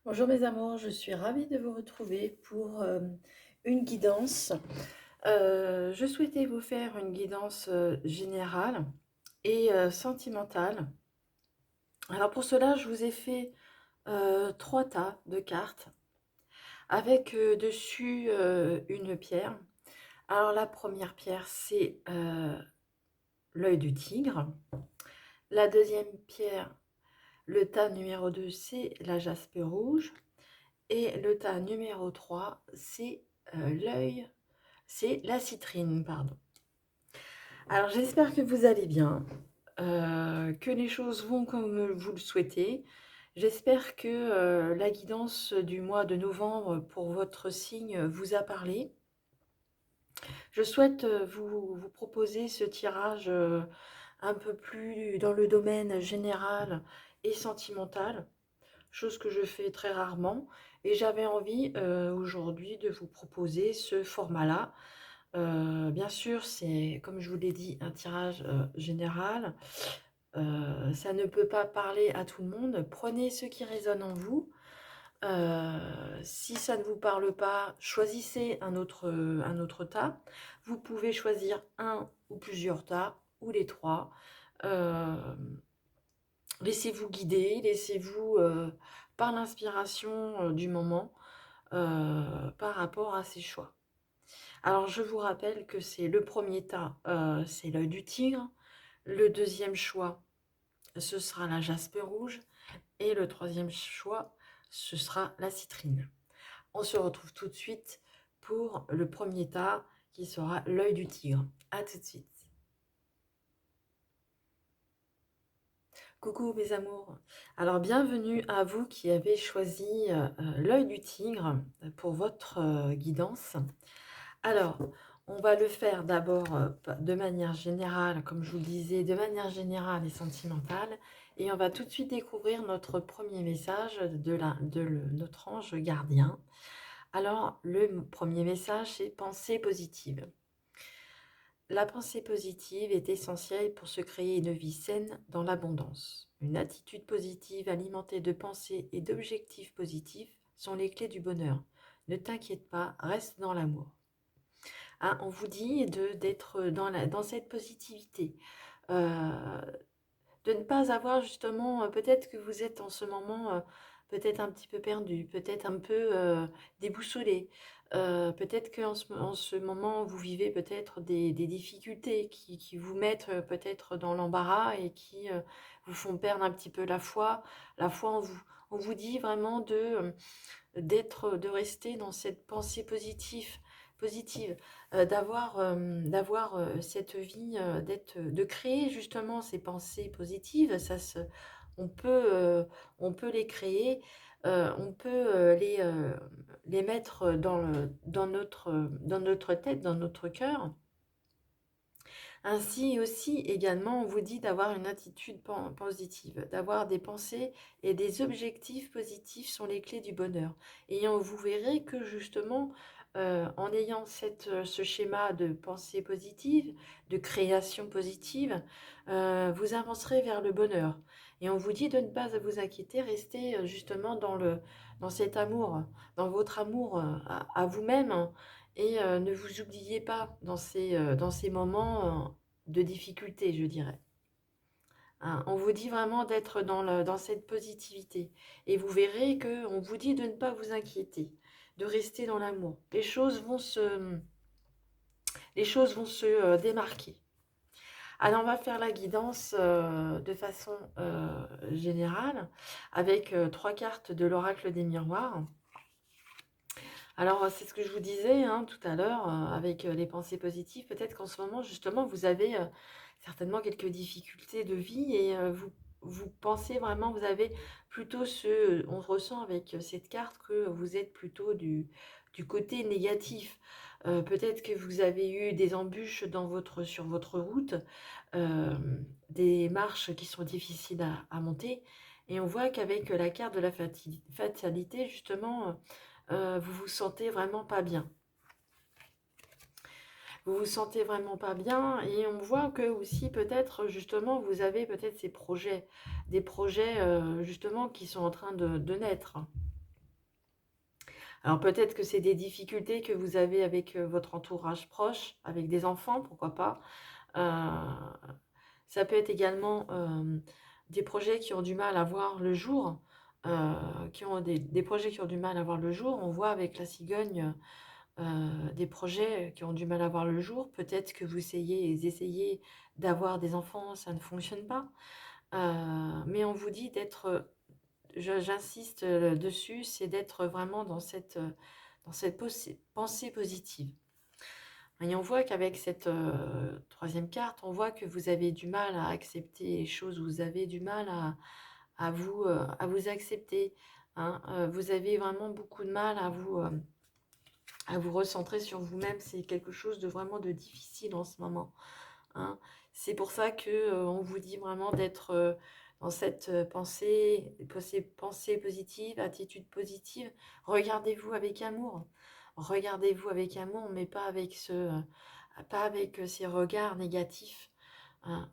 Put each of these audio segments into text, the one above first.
Bonjour mes amours, je suis ravie de vous retrouver pour une guidance. Je souhaitais vous faire une guidance générale et sentimentale. Alors pour cela, je vous ai fait trois tas de cartes avec dessus une pierre. Alors la première pierre, c'est l'œil du tigre. La deuxième pierre, le tas numéro 2, c'est la jaspe rouge. Et le tas numéro 3, c'est c'est la citrine, pardon. Alors j'espère que vous allez bien, que les choses vont comme vous le souhaitez. J'espère que la guidance du mois de novembre pour votre signe vous a parlé. Je souhaite vous proposer ce tirage un peu plus dans le domaine général et sentimental, chose que je fais très rarement. Et j'avais envie aujourd'hui de vous proposer ce format-là. Bien sûr, c'est, comme je vous l'ai dit, un tirage général. Ça ne peut pas parler à tout le monde. Prenez ce qui résonne en vous. Si ça ne vous parle pas, choisissez un autre tas. Vous pouvez choisir un ou plusieurs tas, ou les trois. Euh, Laissez-vous guider, laissez-vous par l'inspiration du moment par rapport à ces choix. Alors je vous rappelle que c'est le premier tas, c'est l'œil du tigre. Le deuxième choix, ce sera la jaspe rouge. Et le troisième choix, ce sera la citrine. On se retrouve tout de suite pour le premier tas qui sera l'œil du tigre. À tout de suite. Coucou mes amours. Alors bienvenue à vous qui avez choisi l'œil du tigre pour votre guidance. Alors, on va le faire d'abord de manière générale, comme je vous le disais, de manière générale et sentimentale. Et on va tout de suite découvrir notre premier message notre ange gardien. Alors, le premier message, c'est pensée positive. La pensée positive est essentielle pour se créer une vie saine dans l'abondance. Une attitude positive alimentée de pensées et d'objectifs positifs sont les clés du bonheur. Ne t'inquiète pas, reste dans l'amour. Hein, on vous dit d'être dans cette positivité, euh, de ne pas avoir justement, peut-être que vous êtes en ce moment peut-être un petit peu perdu, peut-être un peu déboussolé, peut-être en ce moment vous vivez peut-être des difficultés qui vous mettent peut-être dans l'embarras et qui vous font perdre un petit peu la foi en vous. On vous dit vraiment de rester dans cette pensée positive, d'avoir cette vie, de créer justement ces pensées positives. On peut, euh, on peut les créer, on peut les mettre dans notre tête, dans notre cœur. Ainsi aussi, également, on vous dit d'avoir une attitude positive, d'avoir des pensées et des objectifs positifs sont les clés du bonheur. Et vous verrez que justement, en ayant ce schéma de pensée positive, de création positive, vous avancerez vers le bonheur. Et on vous dit de ne pas vous inquiéter, restez justement dans cet amour, dans votre amour à vous-même, hein, et ne vous oubliez pas dans ces moments de difficulté, je dirais. Hein, on vous dit vraiment d'être dans cette positivité. Et vous verrez qu'on vous dit de ne pas vous inquiéter, de rester dans l'amour. Les choses vont se démarquer. Alors, on va faire la guidance de façon générale avec trois cartes de l'oracle des miroirs. Alors, c'est ce que je vous disais hein, tout à l'heure avec les pensées positives. Peut-être qu'en ce moment, justement, vous avez certainement quelques difficultés de vie et vous pensez vraiment, vous avez plutôt on ressent avec cette carte que vous êtes plutôt du côté négatif. Peut-être que vous avez eu des embûches sur votre route, euh, des marches qui sont difficiles à monter. Et on voit qu'avec la carte de la fatalité, justement, vous vous sentez vraiment pas bien. Vous vous sentez vraiment pas bien et on voit que aussi peut-être justement vous avez peut-être des projets justement qui sont en train de naître. Alors peut-être que c'est des difficultés que vous avez avec votre entourage proche, avec des enfants, pourquoi pas. Ça peut être également des projets qui ont du mal à voir le jour, qui ont des projets qui ont du mal à voir le jour. On voit avec la cigogne des projets qui ont du mal à voir le jour. Peut-être que essayez d'avoir des enfants, ça ne fonctionne pas. Mais on vous dit d'être, j'insiste dessus, c'est d'être vraiment dans cette pensée positive. Et on voit qu'avec cette troisième carte, on voit que vous avez du mal à accepter les choses, vous avez du mal à vous accepter. Hein. Vous avez vraiment beaucoup de mal à vous recentrer sur vous-même. C'est quelque chose de vraiment de difficile en ce moment. Hein. C'est pour ça que on vous dit vraiment d'être dans cette pensée positive, attitude positive. Regardez-vous avec amour. Regardez-vous avec amour, mais pas avec ces regards négatifs. Hein.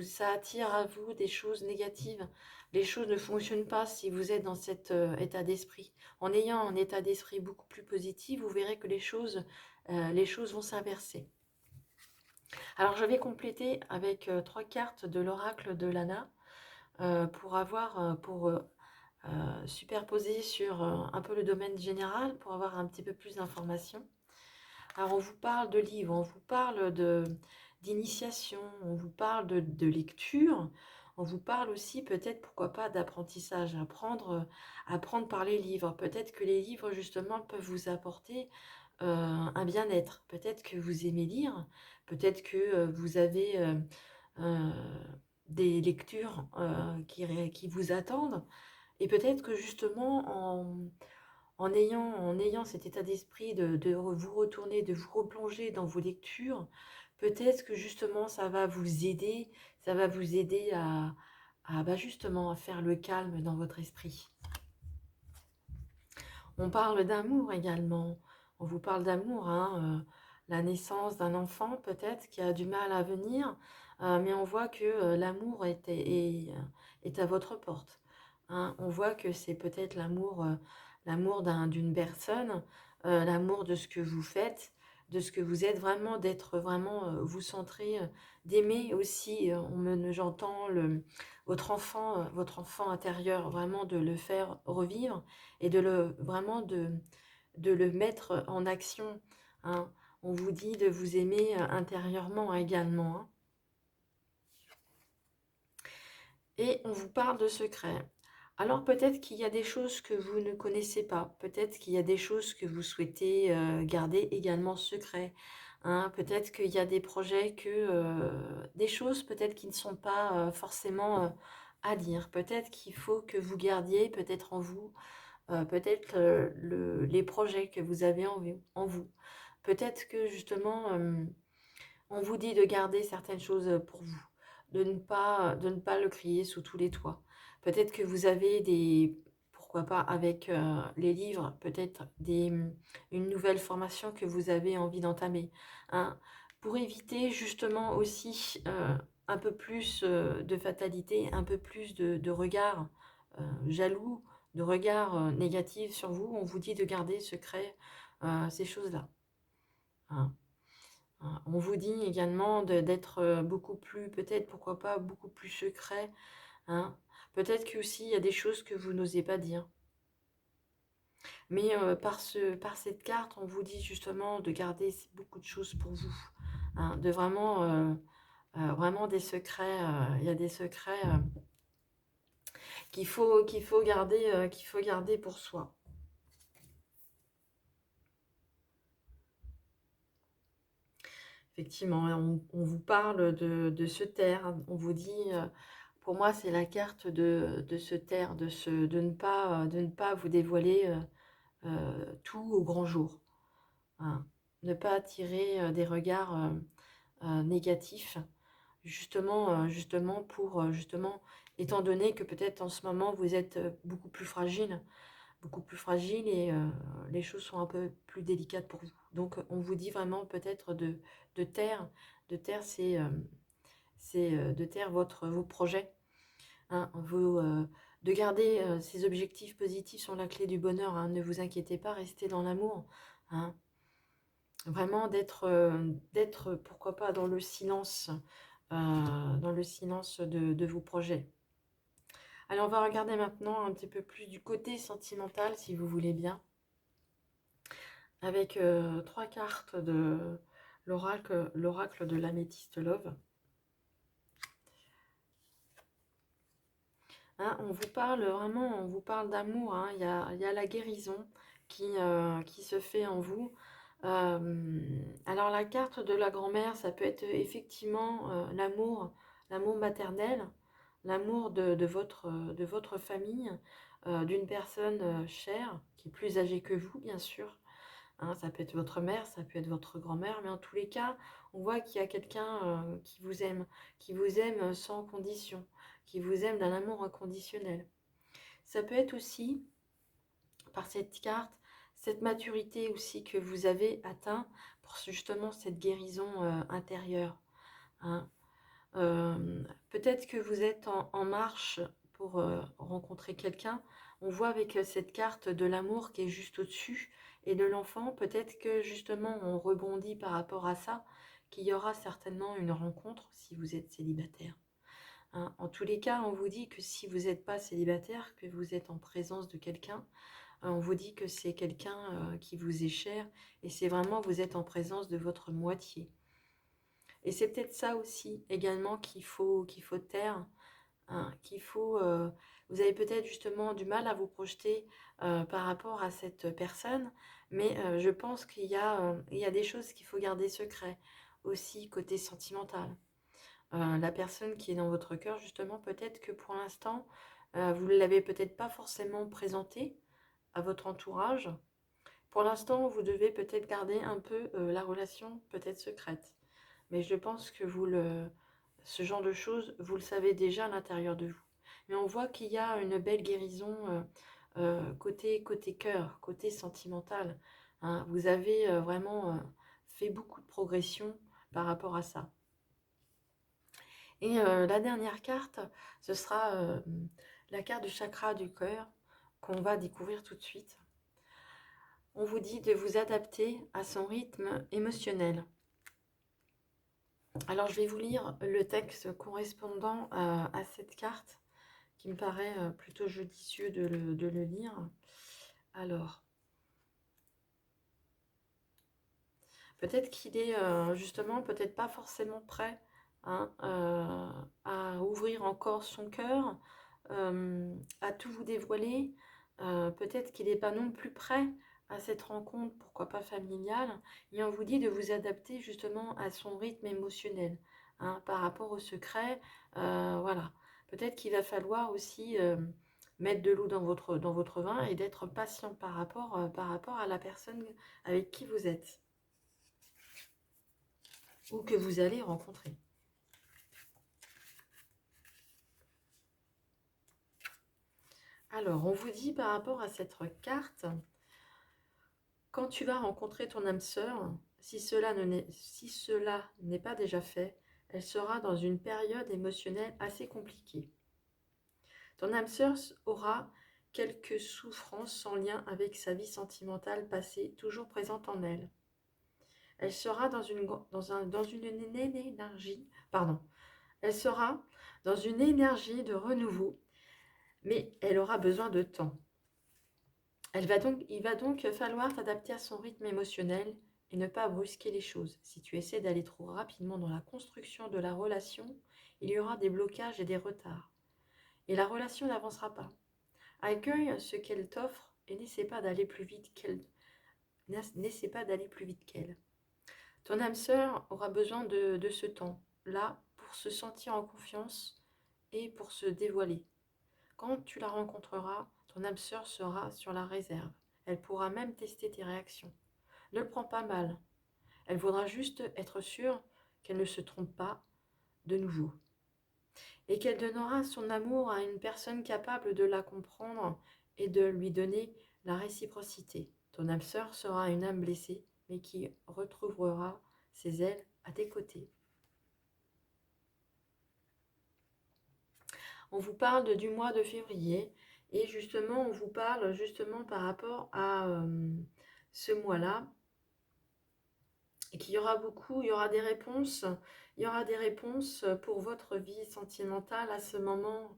Ça attire à vous des choses négatives. Les choses ne fonctionnent pas si vous êtes dans cet état d'esprit. En ayant un état d'esprit beaucoup plus positif, vous verrez que les choses vont s'inverser. Alors, je vais compléter avec 3 cartes de l'oracle de Lana pour superposer sur un peu le domaine général, pour avoir un petit peu plus d'informations. Alors, on vous parle de livres, on vous parle d'initiation, on vous parle de lecture, on vous parle aussi peut-être, pourquoi pas, d'apprentissage, apprendre par les livres. Peut-être que les livres, justement, peuvent vous apporter un bien-être. Peut-être que vous aimez lire, peut-être que vous avez euh, des lectures qui vous attendent, et peut-être que justement en ayant cet état d'esprit de vous retourner, de vous replonger dans vos lectures, peut-être que justement ça va vous aider justement à faire le calme dans votre esprit. On parle d'amour également. On vous parle d'amour, hein, la naissance d'un enfant peut-être qui a du mal à venir, mais on voit que l'amour est à votre porte. Hein. On voit que c'est peut-être l'amour d'une personne, l'amour de ce que vous faites, de ce que vous êtes vraiment, d'être vraiment vous centrer, d'aimer aussi. J'entends votre enfant intérieur, vraiment de le faire revivre et vraiment de le mettre en action. Hein. On vous dit de vous aimer intérieurement également. Hein. Et on vous parle de secrets. Alors peut-être qu'il y a des choses que vous ne connaissez pas, peut-être qu'il y a des choses que vous souhaitez garder également secrets. Hein. Peut-être qu'il y a des projets des choses peut-être qui ne sont pas forcément à dire. Peut-être qu'il faut que vous gardiez peut-être en vous peut-être les projets que vous avez en vous. Peut-être que justement, on vous dit de garder certaines choses pour vous, de ne pas le crier sous tous les toits. Peut-être que vous avez pourquoi pas avec les livres, peut-être une nouvelle formation que vous avez envie d'entamer. Hein, pour éviter justement aussi un peu plus de fatalité, un peu plus de regard jaloux, de regard négatif sur vous, on vous dit de garder secret ces choses-là. Hein. Hein. On vous dit également d'être beaucoup plus, peut-être, pourquoi pas, beaucoup plus secret. Hein. Peut-être que aussi il y a des choses que vous n'osez pas dire. Mais par cette carte, on vous dit justement de garder beaucoup de choses pour vous. Hein, de vraiment des secrets. Il y a des secrets qu'il faut garder pour soi. Effectivement, on vous parle de se taire. On vous dit, pour moi, c'est la carte de se taire, de ne pas vous dévoiler tout au grand jour. Hein. Ne pas attirer des regards négatifs, justement étant donné que peut-être en ce moment, vous êtes beaucoup plus fragile et les choses sont un peu plus délicates pour vous. Donc, on vous dit vraiment peut-être de taire, c'est de taire vos projets, hein, de garder ces objectifs positifs sont la clé du bonheur, hein. Ne vous inquiétez pas, restez dans l'amour, hein. Vraiment d'être, pourquoi pas, dans le silence de vos projets. Allez, on va regarder maintenant un petit peu plus du côté sentimental, si vous voulez bien, avec 3 cartes de l'oracle de l'améthyste Love. Hein, on vous parle vraiment, on vous parle d'amour, hein. Il y a la guérison qui se fait en vous. Alors la carte de la grand-mère, ça peut être effectivement l'amour maternel, l'amour de votre famille, d'une personne chère, qui est plus âgée que vous, bien sûr. Hein, ça peut être votre mère, ça peut être votre grand-mère, mais en tous les cas, on voit qu'il y a quelqu'un qui vous aime sans condition, qui vous aime d'un amour inconditionnel. Ça peut être aussi, par cette carte, cette maturité aussi que vous avez atteint pour justement cette guérison intérieure, hein. Peut-être que vous êtes en marche pour rencontrer quelqu'un. On voit avec cette carte de l'amour qui est juste au-dessus et de l'enfant. Peut-être que justement on rebondit par rapport à ça, qu'il y aura certainement une rencontre si vous êtes célibataire, hein. En tous les cas, on vous dit que si vous n'êtes pas célibataire, que vous êtes en présence de quelqu'un, on vous dit que c'est quelqu'un qui vous est cher et c'est vraiment vous êtes en présence de votre moitié. Et c'est peut-être ça aussi également qu'il faut taire, hein, vous avez peut-être justement du mal à vous projeter par rapport à cette personne, mais je pense il y a des choses qu'il faut garder secret aussi côté sentimental. La personne qui est dans votre cœur, justement, peut-être que pour l'instant, vous ne l'avez peut-être pas forcément présentée à votre entourage. Pour l'instant, vous devez peut-être garder un peu la relation peut-être secrète. Mais je pense que ce genre de choses, vous le savez déjà à l'intérieur de vous. Mais on voit qu'il y a une belle guérison côté cœur, côté sentimental, hein. Vous avez vraiment fait beaucoup de progression par rapport à ça. Et la dernière carte, ce sera la carte du chakra du cœur qu'on va découvrir tout de suite. On vous dit de vous adapter à son rythme émotionnel. Alors, je vais vous lire le texte correspondant à cette carte, qui me paraît plutôt judicieux de le lire. Alors, peut-être qu'il est justement, peut-être pas forcément prêt, hein, à ouvrir encore son cœur, à tout vous dévoiler. Peut-être qu'il n'est pas non plus prêt à cette rencontre, pourquoi pas familiale, et on vous dit de vous adapter justement à son rythme émotionnel, hein, par rapport au secret. Voilà. Peut-être qu'il va falloir aussi mettre de l'eau dans votre vin et d'être patient par rapport à la personne avec qui vous êtes ou que vous allez rencontrer. Alors, on vous dit par rapport à cette carte, quand tu vas rencontrer ton âme sœur, si cela n'est pas déjà fait, elle sera dans une période émotionnelle assez compliquée. Ton âme sœur aura quelques souffrances en lien avec sa vie sentimentale passée, toujours présente en elle. Elle sera dans une énergie, pardon, elle sera dans une énergie de renouveau, mais elle aura besoin de temps. Il va donc falloir t'adapter à son rythme émotionnel et ne pas brusquer les choses. Si tu essaies d'aller trop rapidement dans la construction de la relation, il y aura des blocages et des retards. Et la relation n'avancera pas. Accueille ce qu'elle t'offre et n'essaie pas d'aller plus vite qu'elle. Ton âme sœur aura besoin de ce temps-là pour se sentir en confiance et pour se dévoiler. Quand tu la rencontreras, ton âme sœur sera sur la réserve. Elle pourra même tester tes réactions. Ne le prends pas mal. Elle voudra juste être sûre qu'elle ne se trompe pas de nouveau. Et qu'elle donnera son amour à une personne capable de la comprendre et de lui donner la réciprocité. Ton âme sœur sera une âme blessée, mais qui retrouvera ses ailes à tes côtés. On vous parle du mois de février et justement, on vous parle justement par rapport à ce mois-là et qu'il y aura beaucoup, il y aura des réponses pour votre vie sentimentale à ce moment,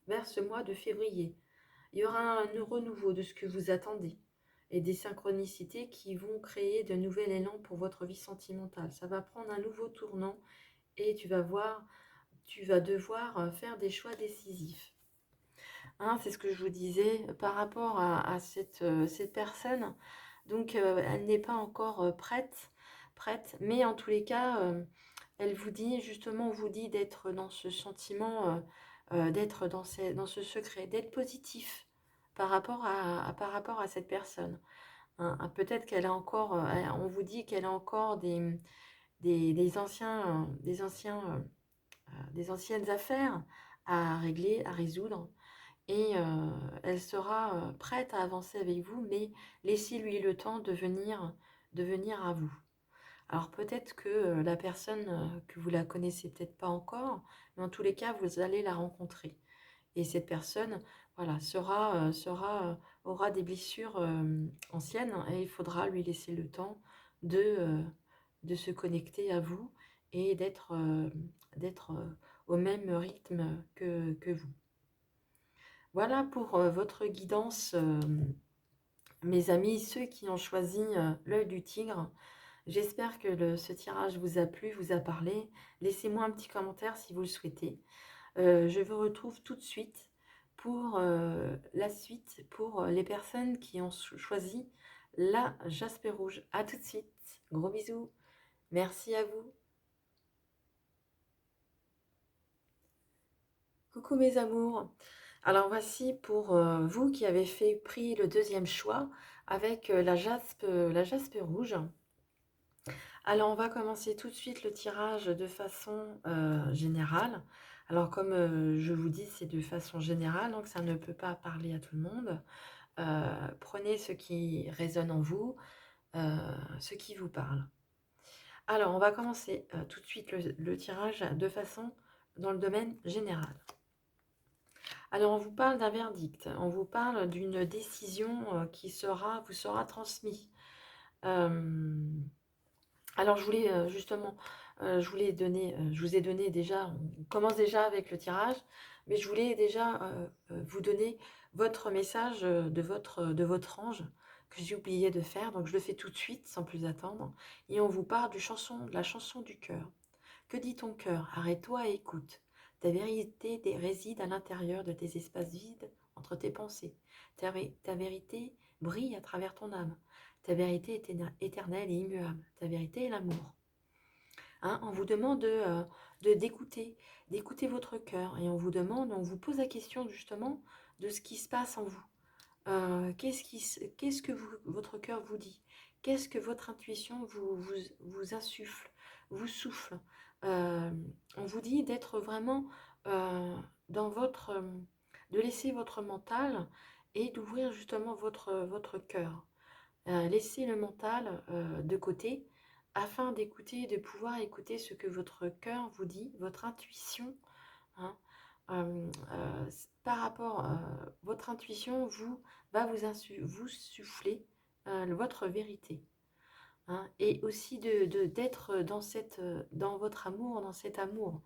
vers ce mois de février. Il y aura un renouveau de ce que vous attendez et des synchronicités qui vont créer de nouveaux élans pour votre vie sentimentale. Ça va prendre un nouveau tournant et tu vas devoir faire des choix décisifs. Hein, c'est ce que je vous disais par rapport à cette personne. Donc, elle n'est pas encore prête, mais en tous les cas, elle vous dit, justement, on vous dit d'être dans ce sentiment, d'être dans ce secret, d'être positif par rapport à cette personne. Hein. Peut-être qu'elle a encore, on vous dit qu'elle a encore des anciennes affaires à régler, à résoudre, et elle sera prête à avancer avec vous, mais laissez-lui le temps de venir à vous. Alors peut-être que la personne, que vous la connaissez peut-être pas encore, mais en tous les cas, vous allez la rencontrer. Et cette personne, voilà, aura des blessures anciennes et il faudra lui laisser le temps de, euh, de se connecter à vous et d'être au même rythme que vous. Voilà pour votre guidance, mes amis, ceux qui ont choisi l'œil du tigre. J'espère que ce tirage vous a plu, vous a parlé. Laissez-moi un petit commentaire si vous le souhaitez. Je vous retrouve tout de suite pour la suite, pour les personnes qui ont choisi la jaspe rouge. À tout de suite. Gros bisous. Merci à vous. Coucou mes amours. Alors voici pour vous qui avez pris le deuxième choix avec la jaspe rouge. Alors on va commencer tout de suite le tirage de façon générale. Alors comme je vous dis, c'est de façon générale, donc ça ne peut pas parler à tout le monde. Prenez ce qui résonne en vous, ce qui vous parle. Alors on va commencer tout de suite le tirage de façon dans le domaine général. Alors, on vous parle d'un verdict, on vous parle d'une décision qui vous sera transmise. Alors, je voulais justement, je vous ai donné déjà, on commence déjà avec le tirage, mais je voulais déjà vous donner votre message de votre ange que j'ai oublié de faire, donc je le fais tout de suite sans plus attendre. Et on vous parle de la chanson du cœur. Que dit ton cœur? Arrête-toi et écoute. Ta vérité réside à l'intérieur de tes espaces vides entre tes pensées. Ta vérité brille à travers ton âme. Ta vérité est éternelle et immuable. Ta vérité est l'amour. Hein, on vous demande d'écouter votre cœur et on vous pose la question justement de ce qui se passe en vous. Qu'est-ce que votre cœur vous dit? Qu'est-ce que votre intuition vous insuffle, vous souffle? On vous dit d'être vraiment dans de laisser votre mental et d'ouvrir justement votre cœur. Laissez le mental de côté afin de pouvoir écouter ce que votre cœur vous dit, votre intuition. Hein. Par rapport à votre intuition, vous souffler votre vérité. Hein, et aussi d'être dans votre amour, dans cet amour,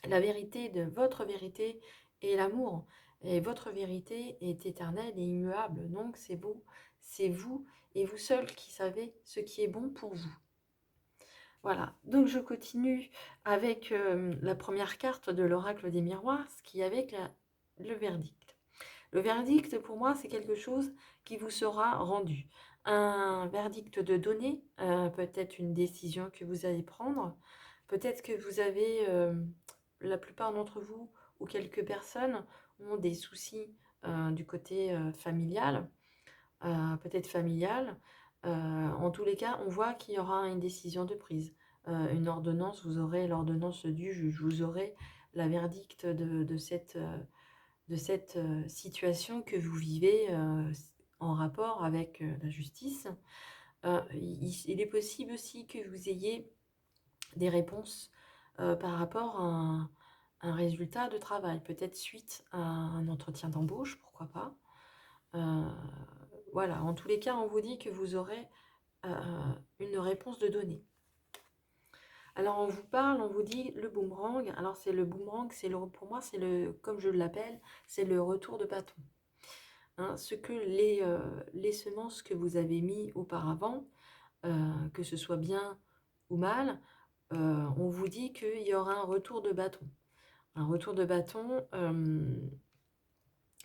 la vérité de votre vérité et l'amour. Et votre vérité est éternelle et immuable. Donc c'est vous et vous seul qui savez ce qui est bon pour vous. Voilà, donc je continue avec la première carte de l'oracle des miroirs, ce qui est avec le verdict. Le verdict, pour moi, c'est quelque chose qui vous sera rendu. Un verdict de donner, peut-être une décision que vous allez prendre, peut-être que vous avez, la plupart d'entre vous ou quelques personnes ont des soucis du côté familial, peut-être familial. En tous les cas, on voit qu'il y aura une décision de prise. Une ordonnance, vous aurez l'ordonnance du juge, vous aurez la verdict de cette situation que vous vivez en rapport avec la justice. Il est possible aussi que vous ayez des réponses par rapport un résultat de travail, peut-être suite à un entretien d'embauche, pourquoi pas. Voilà, en tous les cas, on vous dit que vous aurez une réponse de donner. Alors on vous parle, on vous dit le boomerang. Alors c'est le boomerang, pour moi, c'est le, comme je l'appelle, c'est le retour de bâton. Hein, ce que les semences que vous avez mis auparavant, que ce soit bien ou mal, on vous dit qu'il y aura un retour de bâton. Un retour de bâton,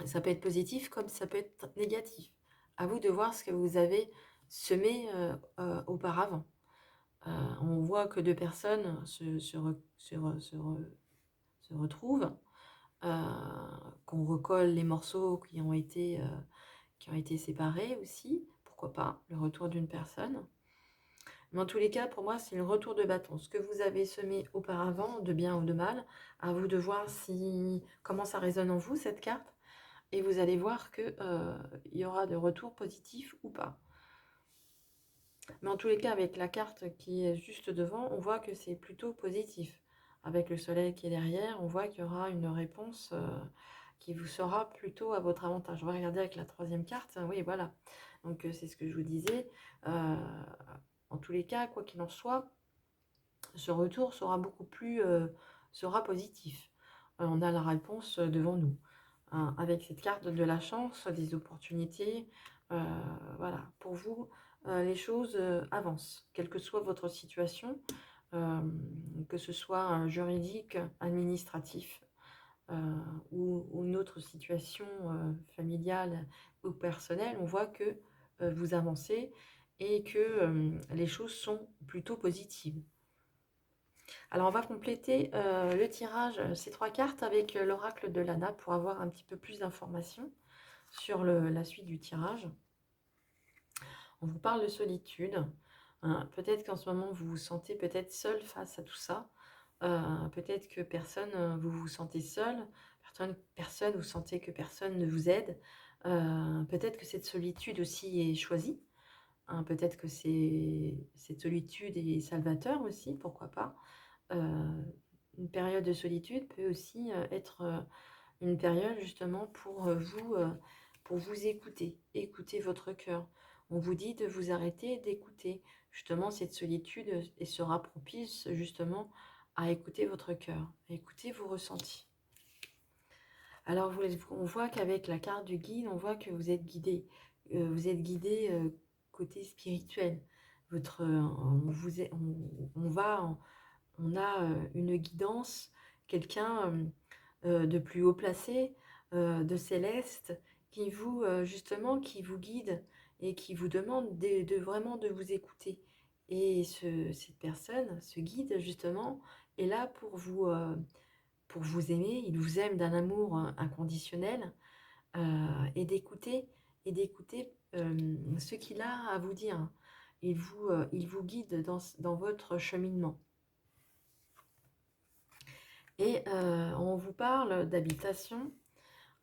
ça peut être positif comme ça peut être négatif. À vous de voir ce que vous avez semé auparavant. On voit que deux personnes se retrouvent, qu'on recolle les morceaux qui ont été séparés aussi, pourquoi pas, le retour d'une personne. Mais en tous les cas, pour moi, c'est le retour de bâton. Ce que vous avez semé auparavant, de bien ou de mal, à vous de voir comment ça résonne en vous, cette carte. Et vous allez voir qu'il y aura de retours positifs ou pas. Mais en tous les cas, avec la carte qui est juste devant, on voit que c'est plutôt positif. Avec le soleil qui est derrière, on voit qu'il y aura une réponse qui vous sera plutôt à votre avantage. On va regarder avec la troisième carte. Oui, voilà. Donc, c'est ce que je vous disais. En tous les cas, quoi qu'il en soit, ce retour sera sera positif. On a la réponse devant nous. Hein, avec cette carte de la chance, des opportunités, voilà. Pour vous, les choses avancent, quelle que soit votre situation, que ce soit juridique, administratif, ou une autre situation familiale ou personnelle, on voit que vous avancez et que les choses sont plutôt positives. Alors, on va compléter le tirage, ces trois cartes, avec l'oracle de Lana pour avoir un petit peu plus d'informations sur la suite du tirage. On vous parle de solitude. Hein, peut-être qu'en ce moment, vous vous sentez peut-être seul face à tout ça. Peut-être que vous vous sentez seul. Vous sentez que personne ne vous aide. Peut-être que cette solitude aussi est choisie. Hein, peut-être que cette solitude est salvateur aussi, pourquoi pas. Une période de solitude peut aussi être une période justement pour vous écouter votre cœur. On vous dit de vous arrêter d'écouter. Justement, cette solitude et sera propice justement à écouter votre cœur, à écouter vos ressentis. Alors, on voit qu'avec la carte du guide, on voit que vous êtes guidé. Vous êtes guidé côté spirituel. On a une guidance, quelqu'un de plus haut placé, de céleste, justement, qui vous guide et qui vous demande vraiment de vous écouter. Et cette personne, ce guide, justement, est là pour vous aimer. Il vous aime d'un amour inconditionnel, et d'écouter ce qu'il a à vous dire. Il vous guide dans votre cheminement. Et on vous parle d'habitation.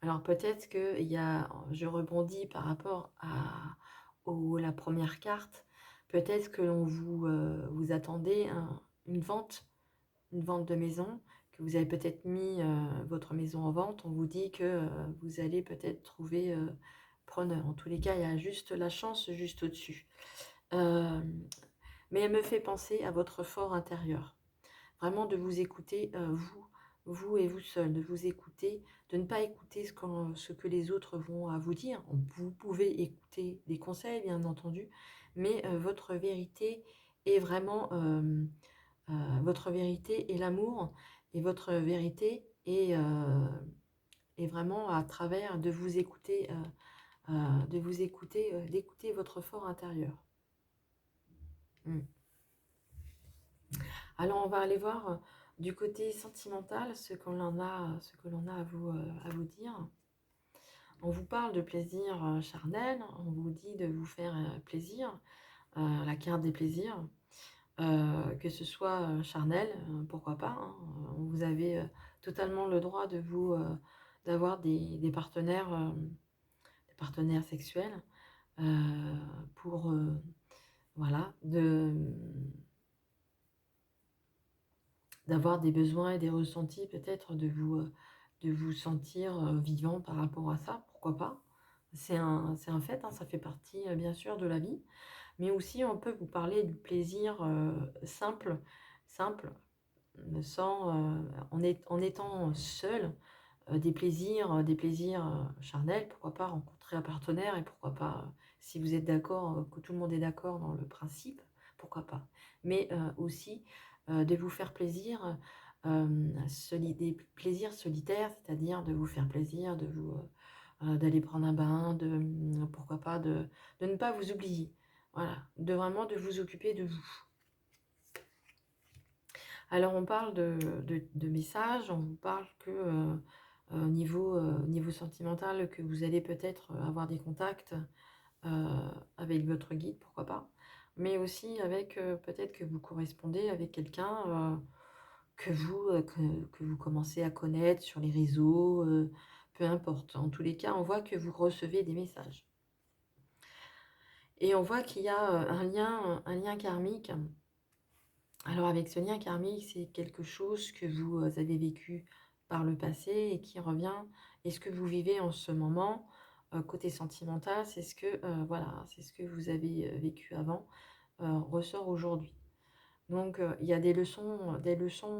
Alors peut-être que je rebondis par rapport à la première carte. Peut-être que vous attendez une vente de maison, que vous avez peut-être mis votre maison en vente. On vous dit que vous allez peut-être trouver preneur. En tous les cas, il y a juste la chance juste au-dessus. Mais elle me fait penser à votre fort intérieur. Vraiment de vous écouter, vous et vous seul, de vous écouter, de ne pas écouter ce que les autres vont à vous dire. Vous pouvez écouter des conseils, bien entendu, mais votre vérité est vraiment, votre vérité est l'amour, et votre vérité est vraiment à travers de vous écouter, d'écouter votre fort intérieur. Alors, on va aller voir du côté sentimental ce que l'on a à vous dire. On vous parle de plaisir charnel, on vous dit de vous faire plaisir, la carte des plaisirs, que ce soit charnel, pourquoi pas. Hein. Vous avez totalement le droit d'avoir des partenaires sexuels, pour voilà, d'avoir des besoins et des ressentis, peut-être de vous sentir vivant par rapport à ça, pourquoi pas. C'est un fait, hein, ça fait partie bien sûr de la vie. Mais aussi on peut vous parler du plaisir simple, sans, en étant seul, des plaisirs charnels, pourquoi pas rencontrer un partenaire et pourquoi pas, si vous êtes d'accord, que tout le monde est d'accord dans le principe, pourquoi pas. Mais aussi de vous faire plaisir, des plaisirs solitaires, c'est-à-dire de vous faire plaisir, d'aller prendre un bain, pourquoi pas de ne pas vous oublier. Voilà, de vraiment de vous occuper de vous. Alors on parle de messages, on vous parle que niveau sentimental, que vous allez peut-être avoir des contacts avec votre guide, pourquoi pas, mais aussi avec peut-être que vous correspondez avec quelqu'un que vous commencez à connaître sur les réseaux, peu importe. En tous les cas, on voit que vous recevez des messages. Et on voit qu'il y a un lien karmique. Alors avec ce lien karmique, c'est quelque chose que vous avez vécu par le passé et qui revient. Et ce que vous vivez en ce moment, côté sentimental, c'est ce que voilà, c'est ce que vous avez vécu avant, ressort aujourd'hui. Donc il y a des leçons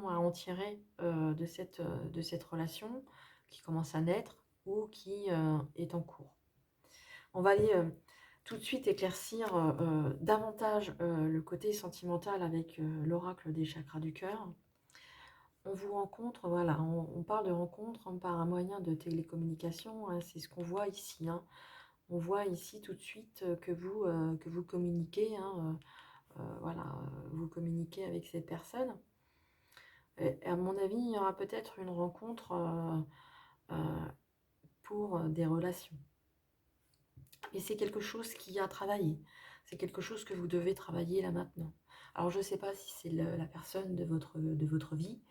à en tirer de cette relation qui commence à naître ou qui est en cours. On va aller tout de suite éclaircir davantage le côté sentimental avec l'oracle des chakras du cœur. On vous rencontre, voilà, on parle de rencontre par un moyen de télécommunication, hein, c'est ce qu'on voit ici, hein. On voit ici tout de suite que vous communiquez, hein, voilà, vous communiquez avec cette personne. Et à mon avis, il y aura peut-être une rencontre euh, pour des relations. Et c'est quelque chose qui a travaillé. C'est quelque chose que vous devez travailler là maintenant. Alors je ne sais pas si c'est la personne de votre vie,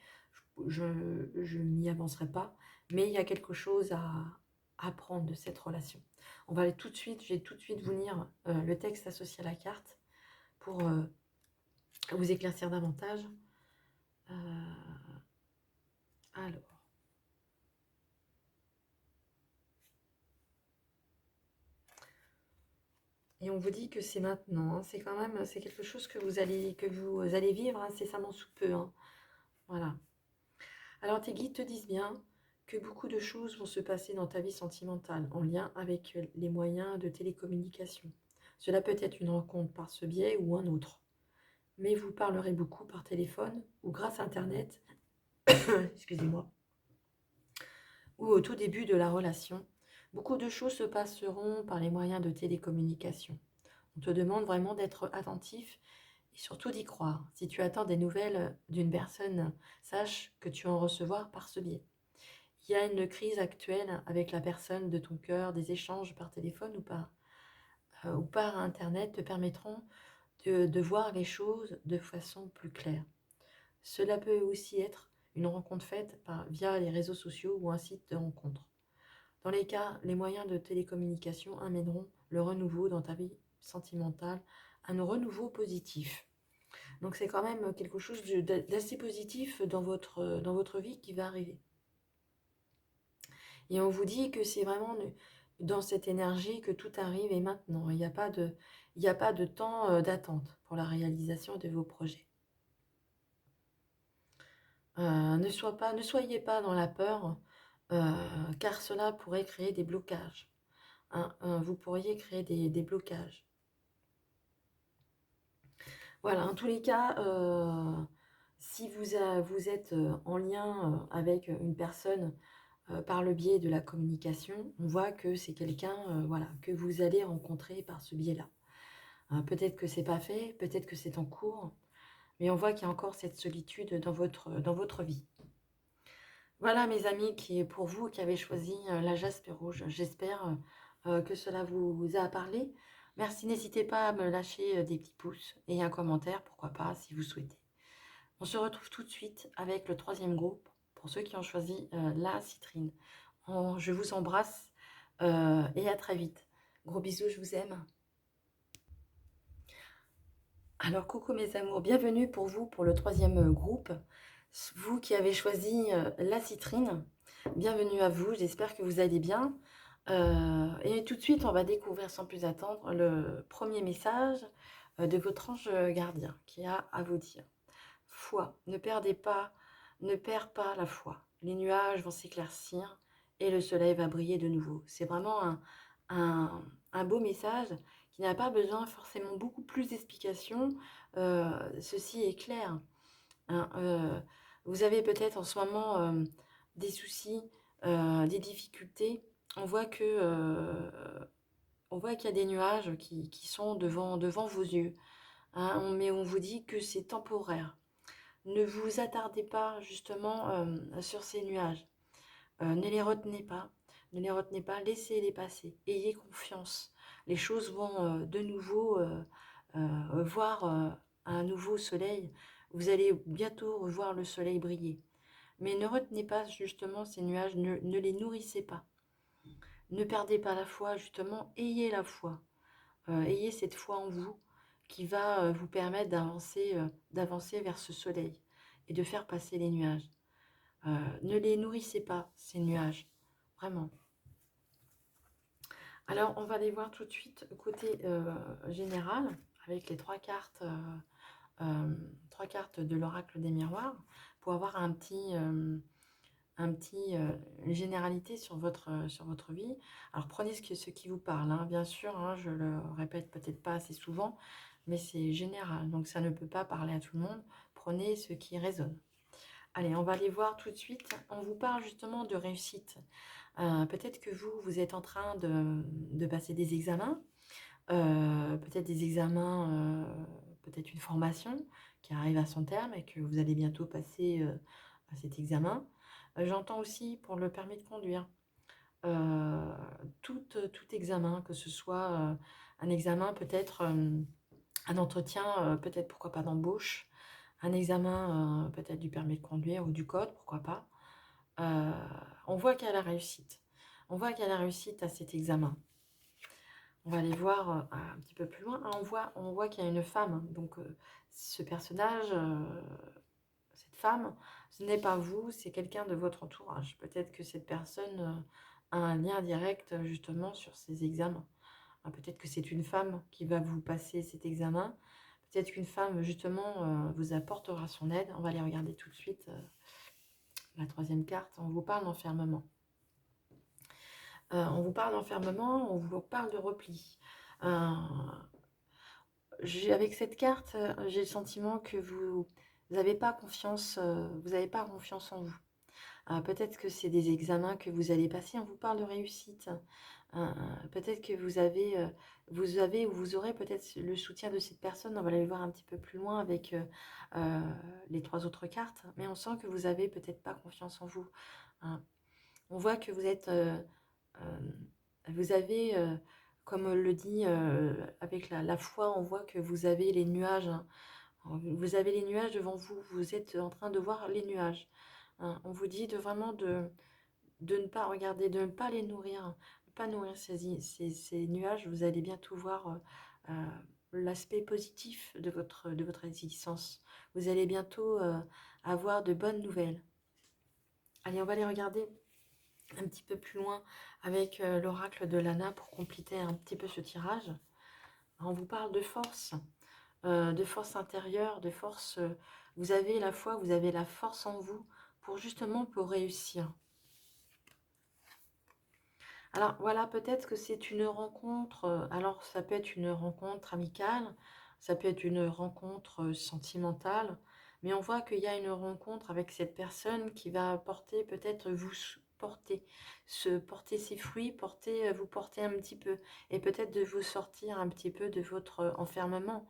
je m'y avancerai pas, mais il y a quelque chose à apprendre de cette relation. On va aller tout de suite, je vais tout de suite vous lire le texte associé à la carte pour vous éclaircir davantage. Alors, et on vous dit que c'est maintenant, hein, c'est quand même, c'est quelque chose que vous allez vivre incessamment sous peu, hein. Voilà. Alors tes guides te disent bien que beaucoup de choses vont se passer dans ta vie sentimentale en lien avec les moyens de télécommunication. Cela peut être une rencontre par ce biais ou un autre, mais vous parlerez beaucoup par téléphone ou grâce à Internet, excusez-moi, ou au tout début de la relation. Beaucoup de choses se passeront par les moyens de télécommunication. On te demande vraiment d'être attentif et surtout d'y croire. Si tu attends des nouvelles d'une personne, sache que tu vas en recevoir par ce biais. Il y a une crise actuelle avec la personne de ton cœur, des échanges par téléphone ou par Internet te permettront de voir les choses de façon plus claire. Cela peut aussi être une rencontre faite via les réseaux sociaux ou un site de rencontre. Dans les cas, les moyens de télécommunication amèneront le renouveau dans ta vie sentimentale, un renouveau positif. Donc c'est quand même quelque chose d'assez positif dans votre vie qui va arriver. Et on vous dit que c'est vraiment dans cette énergie que tout arrive et maintenant. Il n'y a pas de temps d'attente pour la réalisation de vos projets. Ne soyez pas dans la peur, car cela pourrait créer des blocages, hein. Vous pourriez créer des blocages. Voilà, en tous les cas, si vous êtes en lien avec une personne par le biais de la communication, on voit que c'est quelqu'un voilà, que vous allez rencontrer par ce biais-là. Peut-être que c'est pas fait, peut-être que c'est en cours, mais on voit qu'il y a encore cette solitude dans votre vie. Voilà mes amis, qui est pour vous qui avez choisi la jaspe rouge. J'espère que cela vous a parlé. Merci, n'hésitez pas à me lâcher des petits pouces et un commentaire, pourquoi pas, si vous souhaitez. On se retrouve tout de suite avec le troisième groupe, pour ceux qui ont choisi la citrine. Je vous embrasse et à très vite. Gros bisous, je vous aime. Alors coucou mes amours, bienvenue pour vous pour le troisième groupe. Vous qui avez choisi la citrine, bienvenue à vous, j'espère que vous allez bien. Et tout de suite, on va découvrir sans plus attendre le premier message de votre ange gardien qui a à vous dire. Foi, ne perdez pas, ne perds pas la foi. Les nuages vont s'éclaircir et le soleil va briller de nouveau. C'est vraiment un, un beau message qui n'a pas besoin forcément beaucoup plus d'explications. Ceci est clair. Hein, vous avez peut-être en ce moment des soucis, des difficultés. On voit que, on voit qu'il y a des nuages qui sont devant vos yeux, hein, mais on vous dit que c'est temporaire. Ne vous attardez pas justement sur ces nuages. Ne les retenez pas. Ne les retenez pas. Laissez-les passer. Ayez confiance. Les choses vont de nouveau voir un nouveau soleil. Vous allez bientôt revoir le soleil briller. Mais ne retenez pas justement ces nuages. Ne les nourrissez pas. Ne perdez pas la foi. Justement, ayez la foi. Ayez cette foi en vous qui va vous permettre d'avancer vers ce soleil et de faire passer les nuages. Ne les nourrissez pas, ces nuages, vraiment. Alors, on va les voir tout de suite côté général, avec les trois cartes de l'oracle des miroirs, pour avoir une généralité sur votre vie. Alors, prenez ce qui vous parle, hein, bien sûr, hein, je le répète peut-être pas assez souvent, mais c'est général, donc ça ne peut pas parler à tout le monde. Prenez ce qui résonne. Allez, on va les voir tout de suite. On vous parle justement de réussite. Peut-être que vous êtes en train de passer des examens, peut-être des examens, peut-être une formation qui arrive à son terme et que vous allez bientôt passer cet examen. J'entends aussi pour le permis de conduire. Tout examen, que ce soit un examen, peut-être un entretien, peut-être pourquoi pas d'embauche, un examen peut-être du permis de conduire ou du code, pourquoi pas. Euh, on voit qu'il y a la réussite. On voit qu'il y a la réussite à cet examen. On va aller voir un petit peu plus loin. Ah, on voit qu'il y a une femme. Donc, ce personnage, cette femme, ce n'est pas vous, c'est quelqu'un de votre entourage. Peut-être que cette personne a un lien direct justement sur ces examens. Ah, peut-être que c'est une femme qui va vous passer cet examen. Peut-être qu'une femme, justement, vous apportera son aide. On va aller regarder tout de suite la troisième carte. On vous parle d'enfermement. On vous parle d'enfermement, on vous parle de repli. Avec cette carte, j'ai le sentiment que vous n'avez pas confiance, vous n'avez pas confiance en vous. Peut-être que c'est des examens que vous allez passer. On vous parle de réussite. Peut-être que vous avez ou vous aurez peut-être le soutien de cette personne. On va aller voir un petit peu plus loin avec les trois autres cartes. Mais on sent que vous avez peut-être pas confiance en vous. Hein. On voit que vous avez, comme on le dit, avec la foi, on voit que vous avez les nuages. Hein. Vous avez les nuages devant vous. Vous êtes en train de voir les nuages. Hein. On vous dit de ne pas regarder, de ne pas les nourrir, ne pas nourrir ces nuages. Vous allez bientôt voir l'aspect positif de votre existence. Vous allez bientôt avoir de bonnes nouvelles. Allez, on va les regarder un petit peu plus loin avec l'oracle de Lana pour compléter un petit peu ce tirage. On vous parle de force intérieure, de force. Vous avez la foi, vous avez la force en vous pour réussir. Alors voilà, peut-être que c'est une rencontre. Alors ça peut être une rencontre amicale, ça peut être une rencontre sentimentale, mais on voit qu'il y a une rencontre avec cette personne qui va porter peut-être porter ses fruits, vous porter un petit peu, et peut-être de vous sortir un petit peu de votre enfermement,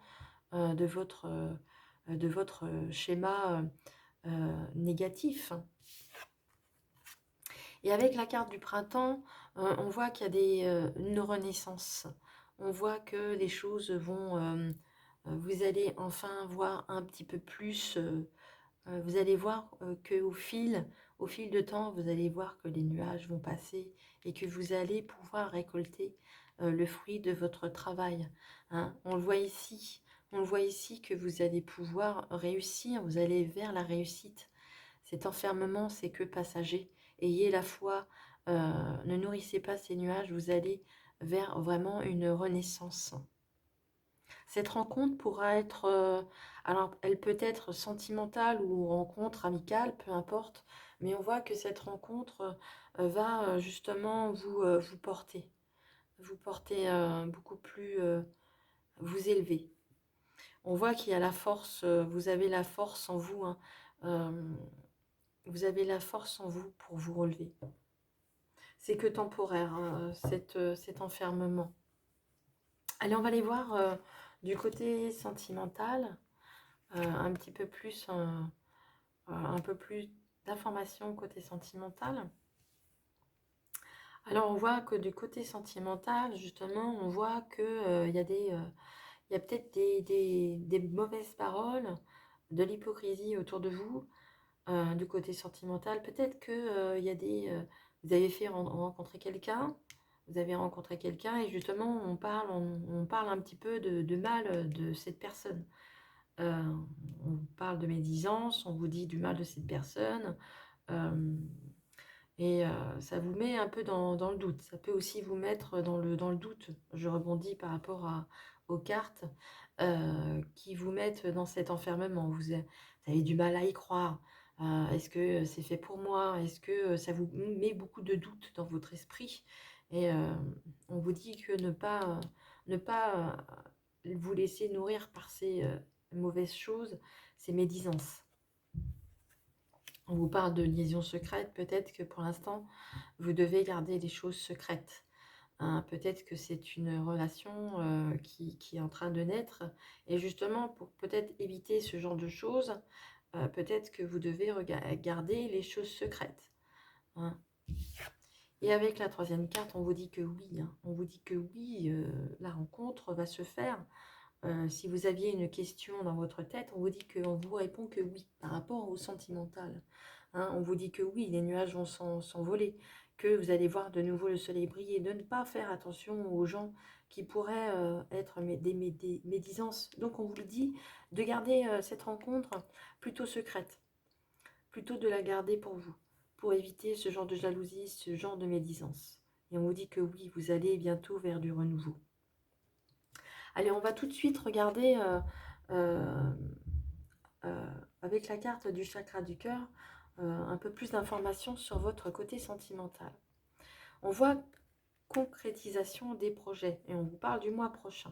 de votre schéma négatif. Et avec la carte du printemps, on voit qu'il y a une renaissance. On voit que les choses vous allez enfin voir un petit peu plus. Vous allez voir qu'au au fil de temps, vous allez voir que les nuages vont passer et que vous allez pouvoir récolter le fruit de votre travail. Hein. On le voit ici. On le voit ici que vous allez pouvoir réussir. Vous allez vers la réussite. Cet enfermement, c'est que passager. Ayez la foi, ne nourrissez pas ces nuages, vous allez vers vraiment une renaissance. Cette rencontre pourra être, alors elle peut être sentimentale ou rencontre amicale, peu importe, mais on voit que cette rencontre va justement vous porter beaucoup plus, vous élever. On voit qu'il y a la force, vous avez la force en vous, hein, euh, vous avez la force en vous pour vous relever. C'est que temporaire, hein, cet enfermement. Allez, on va aller voir du côté sentimental, un petit peu plus, un peu plus d'informations côté sentimental. Alors, on voit que du côté sentimental, justement, on voit que il y a peut-être des mauvaises paroles, de l'hypocrisie autour de vous, du côté sentimental. Peut-être que il y a vous avez fait rencontrer quelqu'un, vous avez rencontré quelqu'un et justement on parle un petit peu de mal de cette personne. Euh, on parle de médisance, on vous dit du mal de cette personne. euh, Ça vous met un peu dans le doute. Ça peut aussi vous mettre dans le doute. Je rebondis par rapport aux cartes qui vous mettent dans cet enfermement. Vous avez du mal à y croire. Est-ce que c'est fait pour moi? Est-ce que ça vous met beaucoup de doutes dans votre esprit? Et on vous dit que ne pas vous laisser nourrir par ces mauvaises choses, ces médisances. On vous parle de liaison secrète, peut-être que pour l'instant, vous devez garder les choses secrètes. Hein. Peut-être que c'est une relation qui est en train de naître. Et justement, pour peut-être éviter ce genre de choses, peut-être que vous devez garder les choses secrètes. Hein. Et avec la troisième carte, on vous dit que oui. Hein. On vous dit que oui, la rencontre va se faire. Si vous aviez une question dans votre tête, on vous dit qu'on vous répond que oui, par rapport au sentimental. Hein, on vous dit que oui, les nuages vont s'envoler, que vous allez voir de nouveau le soleil briller, de ne pas faire attention aux gens qui pourraient être des médisances. Donc on vous le dit de garder cette rencontre plutôt secrète, plutôt de la garder pour vous, pour éviter ce genre de jalousie, ce genre de médisance. Et on vous dit que oui, vous allez bientôt vers du renouveau. Allez, on va tout de suite regarder euh, avec la carte du chakra du cœur un peu plus d'informations sur votre côté sentimental. On voit concrétisation des projets et on vous parle du mois prochain.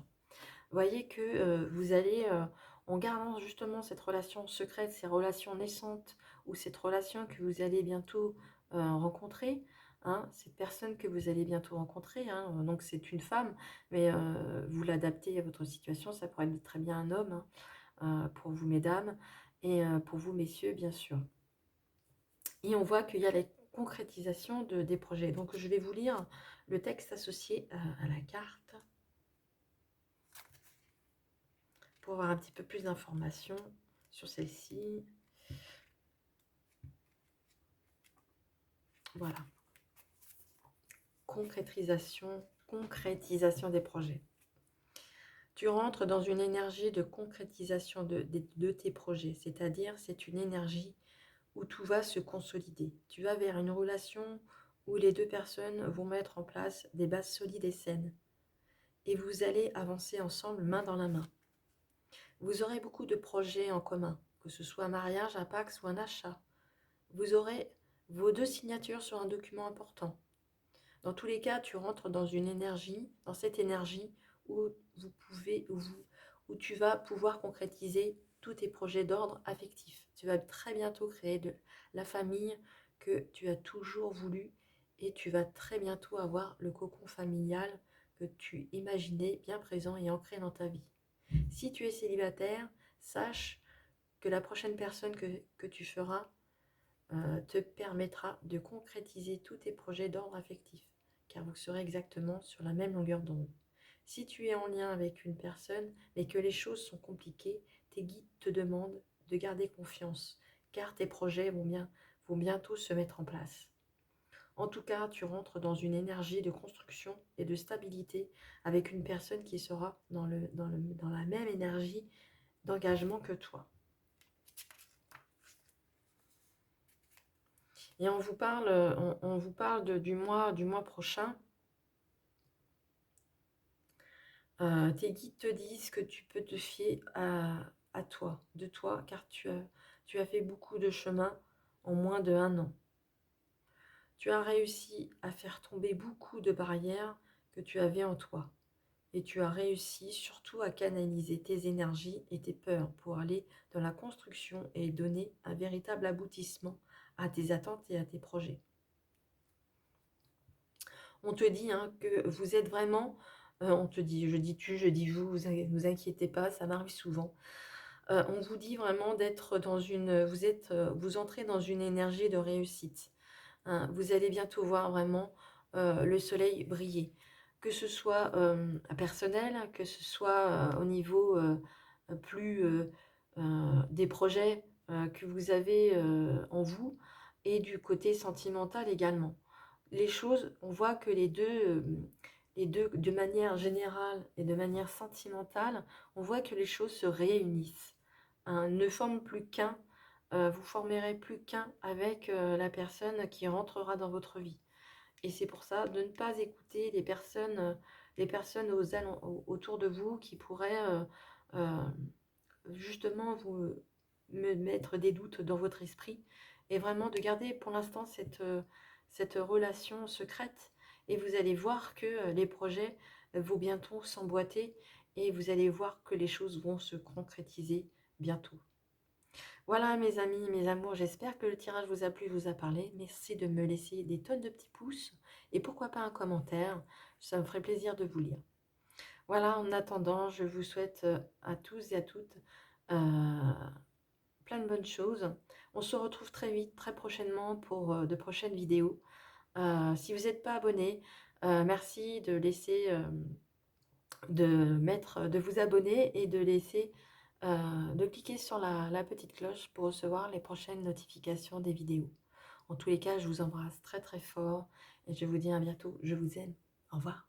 Vous voyez que vous allez, en gardant justement cette relation secrète, ces relations naissantes ou cette relation que vous allez bientôt rencontrer, hein, cette personne que vous allez bientôt rencontrer, hein, donc c'est une femme, mais vous l'adaptez à votre situation, ça pourrait être très bien un homme, hein, pour vous mesdames, et pour vous messieurs bien sûr. Et on voit qu'il y a la concrétisation des projets. Donc je vais vous lire le texte associé à la carte pour avoir un petit peu plus d'informations sur celle-ci. Voilà. Concrétisation des projets. Tu rentres dans une énergie de concrétisation de tes projets, c'est-à-dire c'est une énergie où tout va se consolider. Tu vas vers une relation où les deux personnes vont mettre en place des bases solides et saines. Et vous allez avancer ensemble main dans la main. Vous aurez beaucoup de projets en commun, que ce soit un mariage, un pacte ou un achat. Vous aurez vos deux signatures sur un document important. Dans tous les cas, tu rentres dans une énergie, dans cette énergie où où tu vas pouvoir concrétiser tous tes projets d'ordre affectif. Tu vas très bientôt créer de la famille que tu as toujours voulu et tu vas très bientôt avoir le cocon familial que tu imaginais bien présent et ancré dans ta vie. Si tu es célibataire, sache que la prochaine personne que tu feras te permettra de concrétiser tous tes projets d'ordre affectif, car vous serez exactement sur la même longueur d'onde. Si tu es en lien avec une personne, mais que les choses sont compliquées, tes guides te demandent de garder confiance, car tes projets vont bientôt se mettre en place. En tout cas, tu rentres dans une énergie de construction et de stabilité avec une personne qui sera dans la même énergie d'engagement que toi. Et on vous parle du mois prochain. Tes guides te disent que tu peux te fier à toi, de toi, car tu as fait beaucoup de chemin en moins de 1 an. Tu as réussi à faire tomber beaucoup de barrières que tu avais en toi. Et tu as réussi surtout à canaliser tes énergies et tes peurs pour aller dans la construction et donner un véritable aboutissement à tes attentes et à tes projets. On te dit hein, que vous êtes vraiment, on te dit, je dis tu, je dis vous inquiétez pas, ça m'arrive souvent. On vous dit vraiment d'être dans vous entrez dans une énergie de réussite, hein. Vous allez bientôt voir vraiment le soleil briller, que ce soit personnel, que ce soit au niveau plus des projets que vous avez en vous et du côté sentimental également. Les choses, on voit que les deux, de manière générale et de manière sentimentale, on voit que les choses se réunissent, hein, ne forment plus qu'un. Vous formerez plus qu'un avec la personne qui rentrera dans votre vie. Et c'est pour ça de ne pas écouter les personnes autour de vous qui pourraient euh, justement me mettre des doutes dans votre esprit, et vraiment de garder pour l'instant cette relation secrète. Et vous allez voir que les projets vont bientôt s'emboîter et vous allez voir que les choses vont se concrétiser bientôt. Voilà mes amis, mes amours, j'espère que le tirage vous a plu, vous a parlé. Merci de me laisser des tonnes de petits pouces et pourquoi pas un commentaire, ça me ferait plaisir de vous lire. Voilà, en attendant, je vous souhaite à tous et à toutes plein de bonnes choses. On se retrouve très vite, très prochainement pour de prochaines vidéos. Si vous n'êtes pas abonné, merci de laisser, de vous abonner et de cliquer sur la petite cloche pour recevoir les prochaines notifications des vidéos. En tous les cas, je vous embrasse très très fort et je vous dis à bientôt. Je vous aime. Au revoir.